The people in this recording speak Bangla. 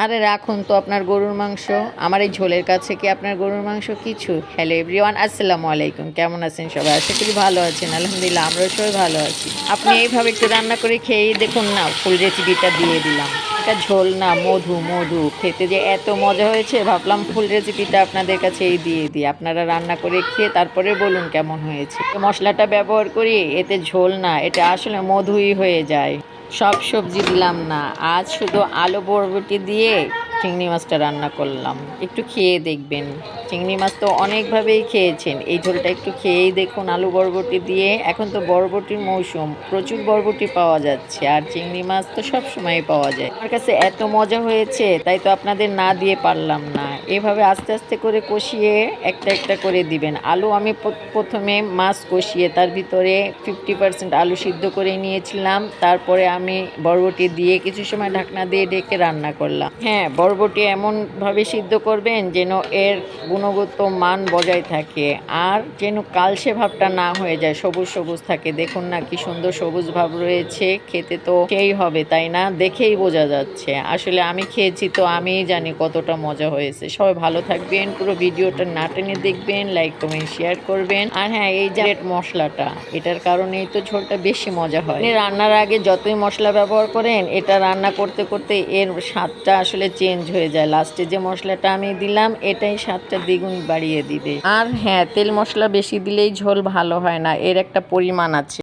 আরে রাখুন তো আপনার গরুর মাংস। আমার এই ঝোলের কাছে কি আপনার গরুর মাংস কিছু? হ্যালো এভরিওয়ান, আসসালামু আলাইকুম। কেমন আছেন সবাই? আশা করি ভালো আছেন। আলহামদুলিল্লাহ আমরাও সবাই ভালো আছি। আপনি এইভাবে একটু রান্না করে খেয়েই দেখুন না, ফুল রেসিপিটা দিয়ে দিলাম। এটা ঝোল না, মধু মধু। খেতে যে এত মজা হয়েছে, ভাবলাম ফুল রেসিপিটা আপনাদের কাছে এই দিয়ে দিই। আপনারা রান্না করে খেয়ে তারপরে বলুন কেমন হয়েছে। মশলাটা ব্যবহার করি, এতে ঝোল না, এটা আসলে মধুই হয়ে যায়। সব সবজি দিলাম না, আজ শুধু আলু বরবটি দিয়ে চিংড়ি মাছটা রান্না করলাম। একটু খেয়ে দেখবেন। চিংড়ি মাছ তো অনেকভাবেই খেয়েছেন, এই ঝোলটা একটু খেয়েই দেখুন আলু বরবটি দিয়ে। এখন তো বরবটির মৌসুম, প্রচুর বরবটি পাওয়া যাচ্ছে, আর চিংড়ি মাছ তো সব সময় পাওয়া যায়। আমার কাছে এত মজা হয়েছে, তাই তো আপনাদের না দিয়ে পারলাম না। এভাবে আস্তে আস্তে করে কষিয়ে একটা একটা করে দিবেন। আলু আমি প্রথমে মাছ কষিয়ে তার ভিতরে 50% আলু সিদ্ধ করে নিয়েছিলাম, তারপরে আমি বরবটি দিয়ে কিছু সময় ঢাকনা দিয়ে ঢেকে রান্না করলাম। হ্যাঁ, বরবটি এমনভাবে সিদ্ধ করবেন যেন এর গুণগত মান বজায় থাকে, আর যেন কালসে ভাবটা না হয়ে যায়, সবুজ সবুজ থাকে। দেখুন না কি সুন্দর সবুজ ভাব রয়েছে, খেতে তো সেই হবে তাই না? দেখেই বোঝা যাচ্ছে। আসলে আমি খেয়েছি তো আমিই জানি কতটা মজা হয়েছে। সবাই ভালো থাকবেন, পুরো ভিডিওটা না টেনে দেখবেন, লাইক কমেন্ট শেয়ার করবেন। আর হ্যাঁ, এই যে মশলাটা, এটার কারণেই তো ঝোলটা বেশি মজা হয়। আপনি রান্নার আগে যতই মশলা ব্যবহার করেন, এটা রান্না করতে করতে এর স্বাদটা আসলে চেঞ্জ হয়ে যায়। লাস্টে যে মশলাটা আমি দিলাম, এটাই স্বাদটা দ্বিগুণ বাড়িয়ে দিবে। আর হ্যাঁ, তেল মশলা বেশি দিলেই ঝোল ভালো হয় না, এর একটা পরিমাণ আছে।